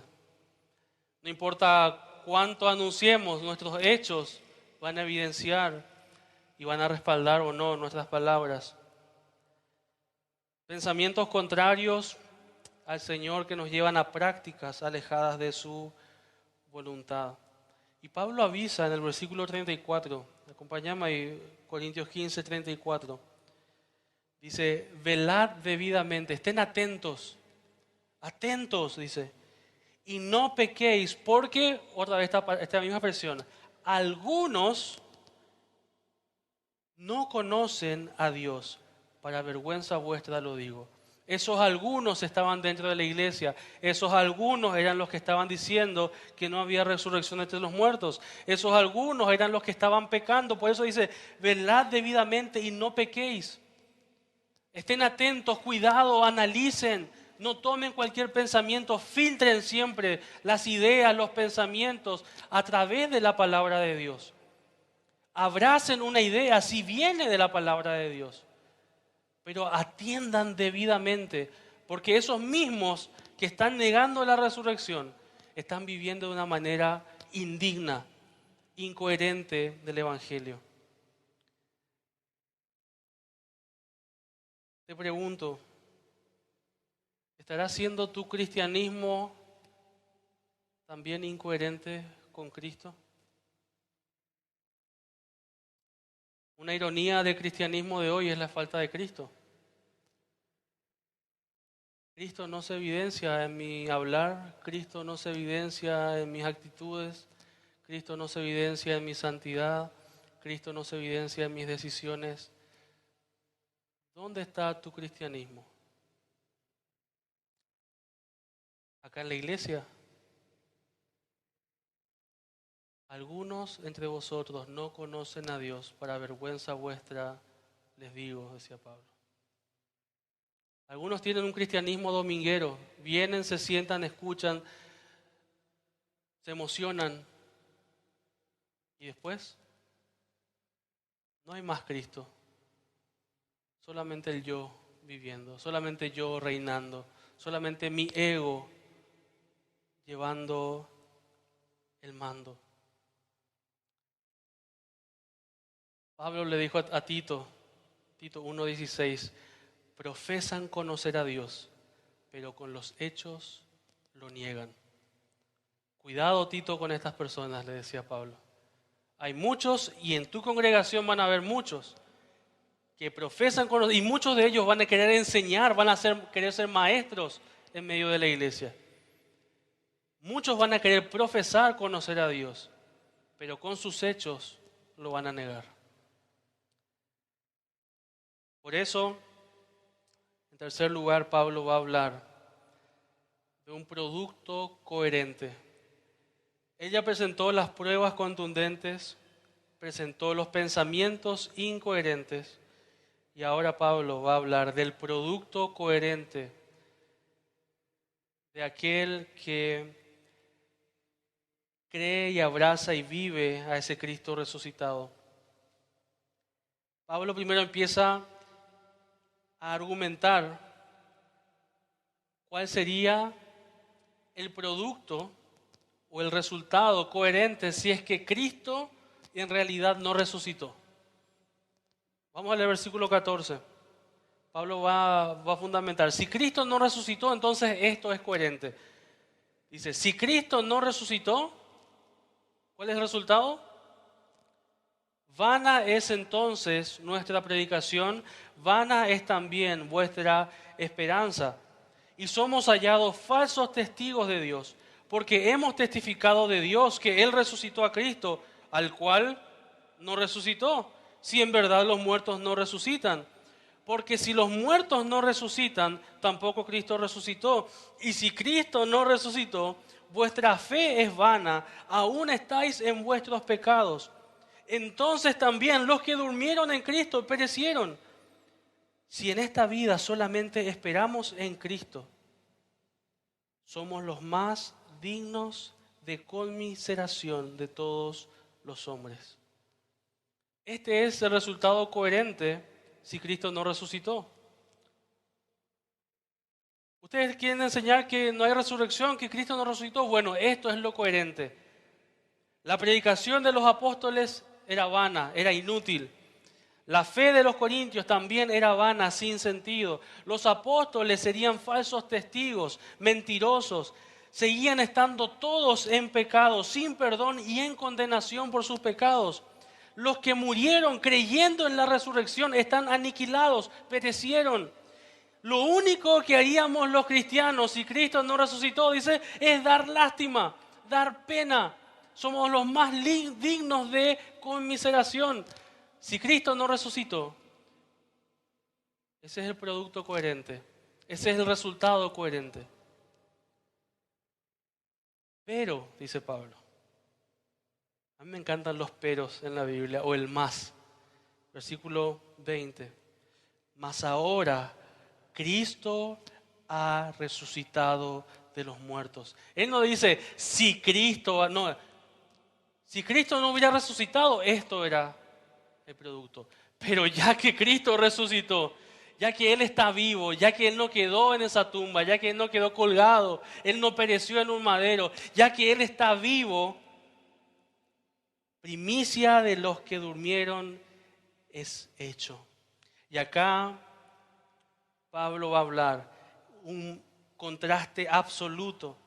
B: No importa cuánto anunciemos, nuestros hechos van a evidenciar y van a respaldar o no nuestras palabras. Pensamientos contrarios al Señor que nos llevan a prácticas alejadas de su voluntad. Y Pablo avisa en el versículo 34, acompáñame ahí, Corintios 15, 34. Dice, velad debidamente, estén atentos, dice, y no pequéis, porque, otra vez esta misma versión, algunos no conocen a Dios, para vergüenza vuestra lo digo. Esos algunos estaban dentro de la iglesia, esos algunos eran los que estaban diciendo que no había resurrección entre los muertos, esos algunos eran los que estaban pecando, por eso dice, velad debidamente y no pequéis. Estén atentos, cuidado, analicen, no tomen cualquier pensamiento, filtren siempre las ideas, los pensamientos a través de la palabra de Dios. Abracen una idea si viene de la palabra de Dios, pero atiendan debidamente, porque esos mismos que están negando la resurrección están viviendo de una manera indigna, incoherente del Evangelio. Te pregunto, ¿estará siendo tu cristianismo también incoherente con Cristo? Una ironía del cristianismo de hoy es la falta de Cristo. Cristo no se evidencia en mi hablar, Cristo no se evidencia en mis actitudes, Cristo no se evidencia en mi santidad, Cristo no se evidencia en mis decisiones. ¿Dónde está tu cristianismo? ¿Acá en la iglesia? Algunos entre vosotros no conocen a Dios, para vergüenza vuestra les digo, decía Pablo. Algunos tienen un cristianismo dominguero, vienen, se sientan, escuchan, se emocionan y después No hay más Cristo. Solamente el yo viviendo, solamente yo reinando, solamente mi ego llevando el mando. Pablo le dijo a Tito, Tito 1:16, profesan conocer a Dios, pero con los hechos lo niegan. Cuidado, Tito, con estas personas, le decía Pablo. Hay muchos y en tu congregación van a haber muchos que profesan conocer, y muchos de ellos van a querer enseñar, van a querer ser maestros en medio de la iglesia. Muchos van a querer profesar conocer a Dios, pero con sus hechos lo van a negar. Por eso, en tercer lugar, Pablo va a hablar de un producto coherente. Ella presentó las pruebas contundentes, presentó los pensamientos incoherentes, y ahora Pablo va a hablar del producto coherente de aquel que cree y abraza y vive a ese Cristo resucitado. Pablo primero empieza a argumentar cuál sería el producto o el resultado coherente si es que Cristo en realidad no resucitó. Vamos a leer el versículo 14. Pablo va a fundamentar. Si Cristo no resucitó, entonces esto es coherente. Dice, si Cristo no resucitó, ¿cuál es el resultado? Vana es entonces nuestra predicación, vana es también vuestra esperanza. Y somos hallados falsos testigos de Dios, porque hemos testificado de Dios que Él resucitó a Cristo, al cual no resucitó, si en verdad los muertos no resucitan. Porque si los muertos no resucitan, tampoco Cristo resucitó. Y si Cristo no resucitó, vuestra fe es vana, aún estáis en vuestros pecados. Entonces también los que durmieron en Cristo perecieron. Si en esta vida solamente esperamos en Cristo, somos los más dignos de conmiseración de todos los hombres. Este es el resultado coherente si Cristo no resucitó. ¿Ustedes quieren enseñar que no hay resurrección, que Cristo no resucitó? Bueno, esto es lo coherente. La predicación de los apóstoles era vana, era inútil. La fe de los corintios también era vana, sin sentido. Los apóstoles serían falsos testigos, mentirosos. Seguían estando todos en pecado, sin perdón y en condenación por sus pecados. Los que murieron creyendo en la resurrección están aniquilados, perecieron. Lo único que haríamos los cristianos si Cristo no resucitó, dice, es dar lástima, dar pena. Somos los más dignos de conmiseración. Si Cristo no resucitó, ese es el producto coherente. Ese es el resultado coherente. Pero, dice Pablo, a mí me encantan los peros en la Biblia, o el más. Versículo 20. Mas ahora Cristo ha resucitado de los muertos. Él no dice, si Cristo no hubiera resucitado, esto era el producto. Pero ya que Cristo resucitó, ya que Él está vivo, ya que Él no quedó en esa tumba, ya que Él no quedó colgado, Él no pereció en un madero, ya que Él está vivo, primicia de los que durmieron es hecho. Y acá Pablo va a hablar un contraste absoluto.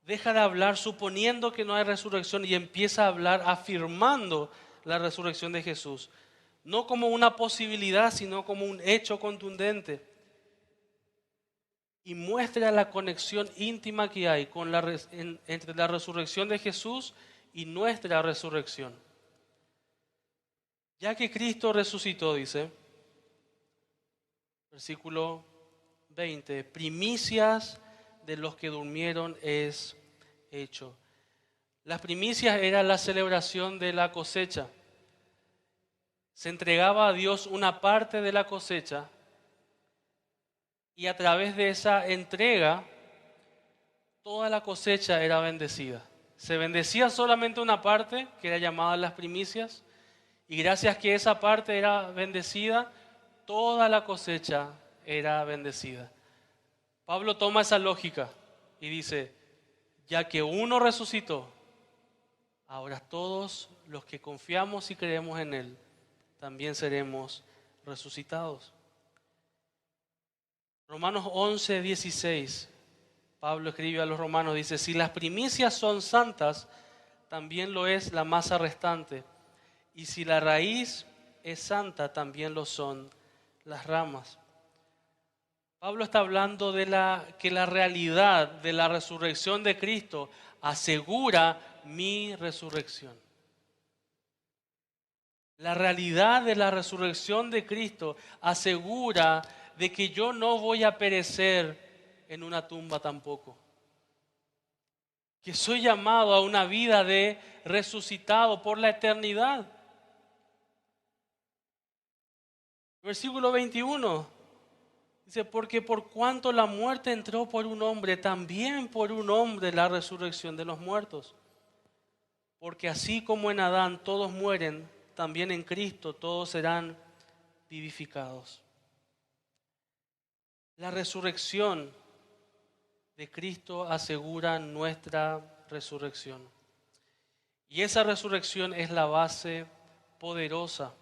B: Deja de hablar suponiendo que no hay resurrección y empieza a hablar afirmando la resurrección de Jesús. No como una posibilidad, sino como un hecho contundente. Y muestra la conexión íntima que hay entre la resurrección de Jesús y nuestra resurrección. Ya que Cristo resucitó, dice, versículo 20, primicias de los que durmieron es hecho. Las primicias era la celebración de la cosecha. Se entregaba a Dios una parte de la cosecha y a través de esa entrega toda la cosecha era bendecida. Se bendecía solamente una parte, que era llamada las primicias, Y gracias que esa parte era bendecida, toda la cosecha era bendecida. Pablo toma esa lógica y dice, ya que uno resucitó, ahora todos los que confiamos y creemos en Él, también seremos resucitados. Romanos 11:16, Pablo escribe a los romanos, dice, si las primicias son santas, también lo es la masa restante. Y si la raíz es santa, también lo son las ramas. Pablo está hablando de que la realidad de la resurrección de Cristo asegura mi resurrección. La realidad de la resurrección de Cristo asegura de que yo no voy a perecer en una tumba tampoco. Que soy llamado a una vida de resucitado por la eternidad. Versículo 21 dice, porque por cuanto la muerte entró por un hombre, también por un hombre la resurrección de los muertos. Porque así como en Adán todos mueren, también en Cristo todos serán vivificados. La resurrección de Cristo asegura nuestra resurrección. Y esa resurrección es la base poderosa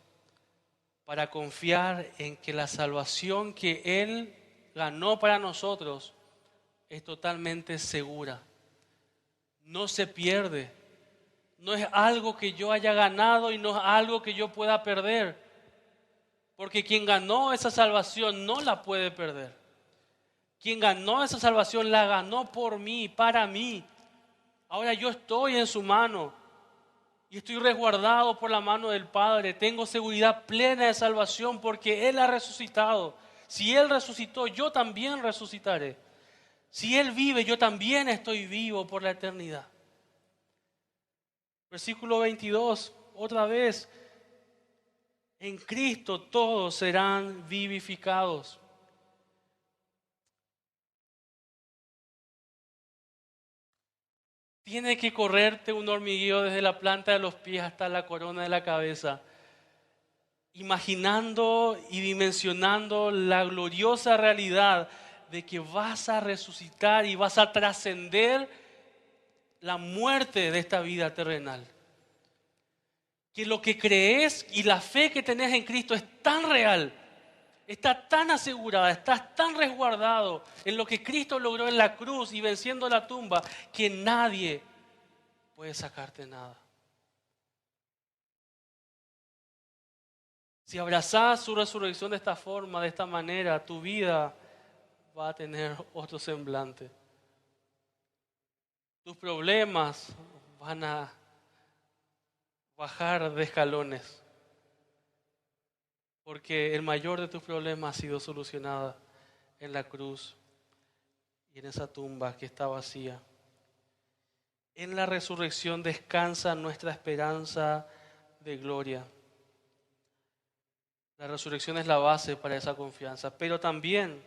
B: para confiar en que la salvación que Él ganó para nosotros es totalmente segura. No se pierde. No es algo que yo haya ganado y no es algo que yo pueda perder. Porque quien ganó esa salvación no la puede perder. Quien ganó esa salvación la ganó por mí, para mí. Ahora yo estoy en su mano. Y estoy resguardado por la mano del Padre. Tengo seguridad plena de salvación porque Él ha resucitado. Si Él resucitó, yo también resucitaré. Si Él vive, yo también estoy vivo por la eternidad. Versículo 22, otra vez. En Cristo todos serán vivificados. Tiene que correrte un hormigueo desde la planta de los pies hasta la corona de la cabeza, imaginando y dimensionando la gloriosa realidad de que vas a resucitar y vas a trascender la muerte de esta vida terrenal. Que lo que crees y la fe que tenés en Cristo es tan real, está tan asegurada, estás tan resguardado en lo que Cristo logró en la cruz y venciendo la tumba, que nadie puede sacarte nada. Si abrazás su resurrección de esta forma, de esta manera, tu vida va a tener otro semblante. Tus problemas van a bajar de escalones, porque el mayor de tus problemas ha sido solucionado en la cruz y en esa tumba que está vacía. En la resurrección descansa nuestra esperanza de gloria. La resurrección es la base para esa confianza, pero también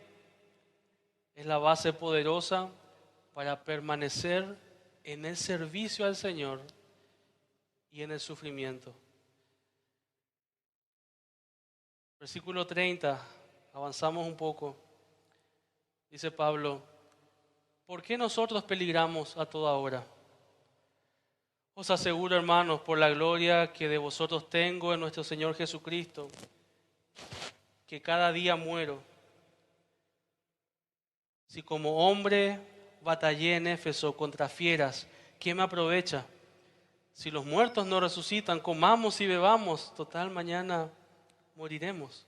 B: es la base poderosa para permanecer en el servicio al Señor y en el sufrimiento. Versículo 30, avanzamos un poco. Dice Pablo, ¿por qué nosotros peligramos a toda hora? Os aseguro, hermanos, por la gloria que de vosotros tengo en nuestro Señor Jesucristo, que cada día muero. Si como hombre batallé en Éfeso contra fieras, ¿qué me aprovecha? Si los muertos no resucitan, comamos y bebamos, total, mañana moriremos.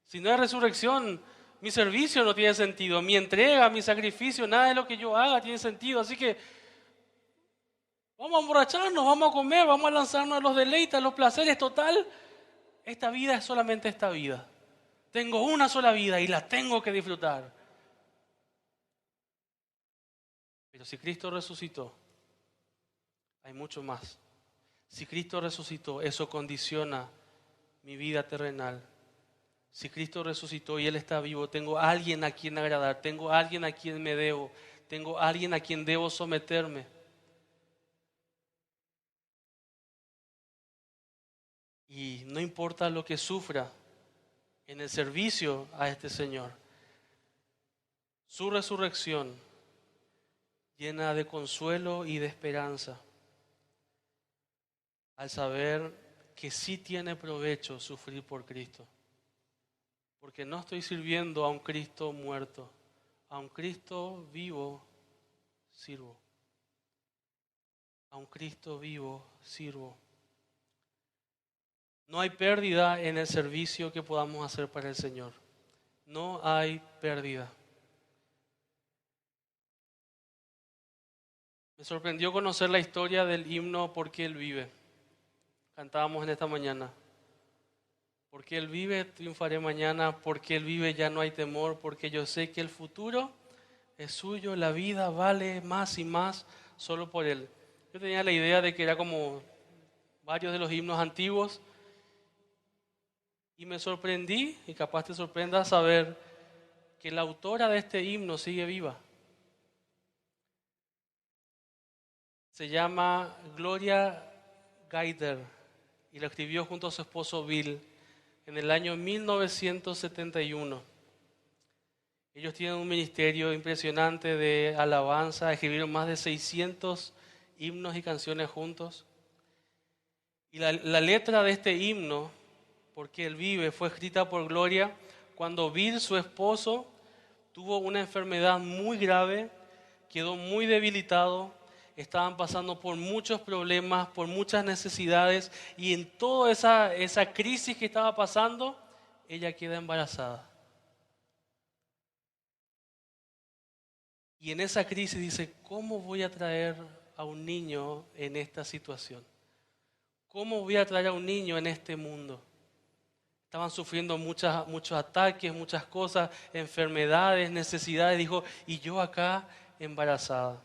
B: Si no hay resurrección, mi servicio no tiene sentido, mi entrega, mi sacrificio, nada de lo que yo haga tiene sentido. Así que vamos a emborracharnos, vamos a comer, vamos a lanzarnos a los deleites, a los placeres, total. Esta vida es solamente esta vida. Tengo una sola vida y la tengo que disfrutar. Pero si Cristo resucitó, hay mucho más. Si Cristo resucitó, eso condiciona mi vida terrenal. Si Cristo resucitó y Él está vivo, tengo a alguien a quien agradar, tengo a alguien a quien me debo, tengo a alguien a quien debo someterme. Y no importa lo que sufra en el servicio a este Señor, su resurrección llena de consuelo y de esperanza al saber que sí tiene provecho sufrir por Cristo. Porque no estoy sirviendo a un Cristo muerto, a un Cristo vivo sirvo. A un Cristo vivo sirvo. No hay pérdida en el servicio que podamos hacer para el Señor. No hay pérdida. Me sorprendió conocer la historia del himno Porque Él vive. Cantábamos en esta mañana. Porque Él vive, triunfaré mañana. Porque Él vive, ya no hay temor. Porque yo sé que el futuro es suyo. La vida vale más y más solo por Él. Yo tenía la idea de que era como varios de los himnos antiguos. Y me sorprendí, y capaz te sorprenda saber que la autora de este himno sigue viva. Se llama Gloria Gaynor y lo escribió junto a su esposo Bill en el año 1971. Ellos tienen un ministerio impresionante de alabanza, escribieron más de 600 himnos y canciones juntos. Y la letra de este himno, Porque Él vive, fue escrita por Gloria cuando Bill, su esposo, tuvo una enfermedad muy grave, quedó muy debilitado. Estaban pasando por muchos problemas, por muchas necesidades, y en toda esa crisis que estaba pasando, ella queda embarazada. Y en esa crisis dice, ¿cómo voy a traer a un niño en esta situación? ¿Cómo voy a traer a un niño en este mundo? Estaban sufriendo muchos ataques, muchas cosas, enfermedades, necesidades. Dijo, y yo acá embarazada.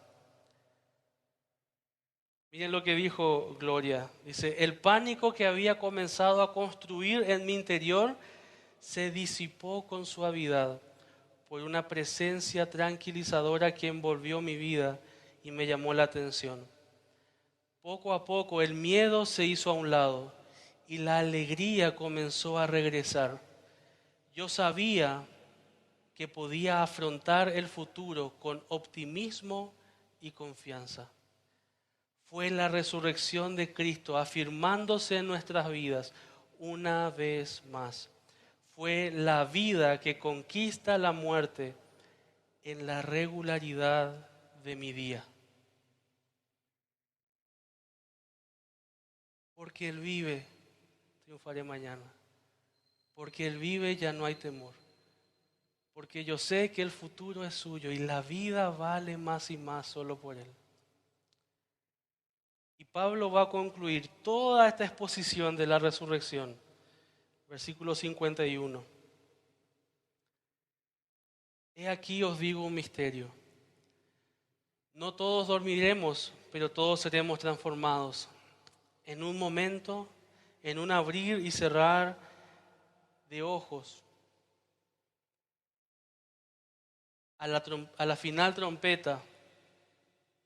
B: Miren lo que dijo Gloria. Dice, el pánico que había comenzado a construir en mi interior se disipó con suavidad por una presencia tranquilizadora que envolvió mi vida y me llamó la atención. Poco a poco el miedo se hizo a un lado y la alegría comenzó a regresar. Yo sabía que podía afrontar el futuro con optimismo y confianza. Fue la resurrección de Cristo afirmándose en nuestras vidas una vez más. Fue la vida que conquista la muerte en la regularidad de mi día. Porque Él vive, triunfaré mañana. Porque Él vive, ya no hay temor. Porque yo sé que el futuro es suyo y la vida vale más y más solo por Él. Y Pablo va a concluir toda esta exposición de la resurrección. Versículo 51. He aquí os digo un misterio. No todos dormiremos, pero todos seremos transformados. En un momento, en un abrir y cerrar de ojos. A la final trompeta.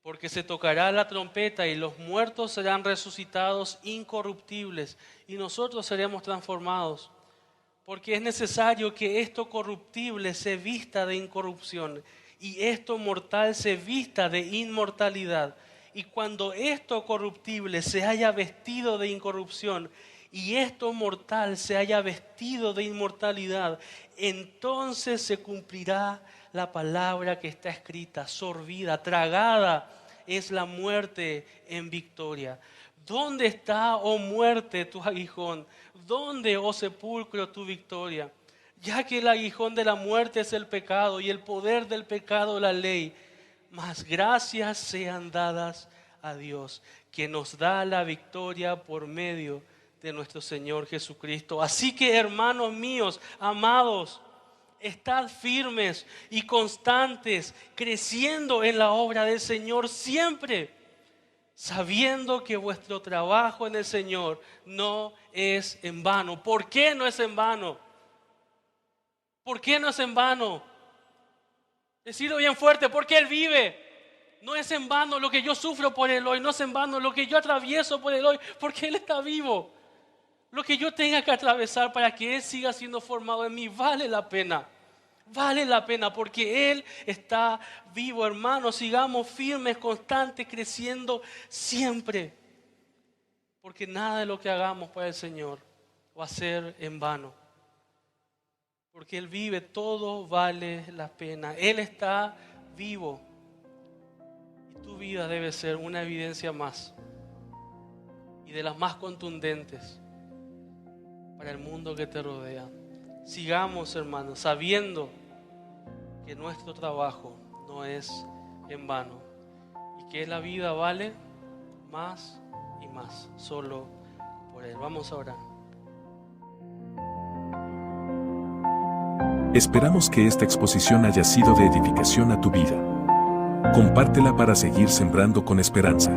B: Porque se tocará la trompeta y los muertos serán resucitados incorruptibles y nosotros seremos transformados. Porque es necesario que esto corruptible se vista de incorrupción y esto mortal se vista de inmortalidad. Y cuando esto corruptible se haya vestido de incorrupción y esto mortal se haya vestido de inmortalidad, entonces se cumplirá la palabra que está escrita, sorbida, tragada es la muerte en victoria. ¿Dónde está, oh muerte, tu aguijón? ¿Dónde, oh sepulcro, tu victoria? Ya que el aguijón de la muerte es el pecado y el poder del pecado la ley, mas gracias sean dadas a Dios, que nos da la victoria por medio de nuestro Señor Jesucristo. Así que, hermanos míos, amados, estad firmes y constantes, creciendo en la obra del Señor siempre, sabiendo que vuestro trabajo en el Señor no es en vano. ¿Por qué no es en vano? ¿Por qué no es en vano? Decirlo bien fuerte, porque Él vive. No es en vano lo que yo sufro por Él hoy, no es en vano lo que yo atravieso por Él hoy, porque Él está vivo. lo que yo tenga que atravesar para que Él siga siendo formado en mí, vale la pena. Vale la pena porque Él está vivo, hermanos. Sigamos firmes, constantes, creciendo siempre. Porque nada de lo que hagamos para el Señor va a ser en vano. Porque Él vive, todo vale la pena. Él está vivo. Y tu vida debe ser una evidencia más. Y de las más contundentes para el mundo que te rodea. Sigamos, hermanos, sabiendo que nuestro trabajo no es en vano. Y que la vida vale más y más, solo por Él. Vamos a orar.
A: Esperamos que esta exposición haya sido de edificación a tu vida. Compártela para seguir sembrando con esperanza.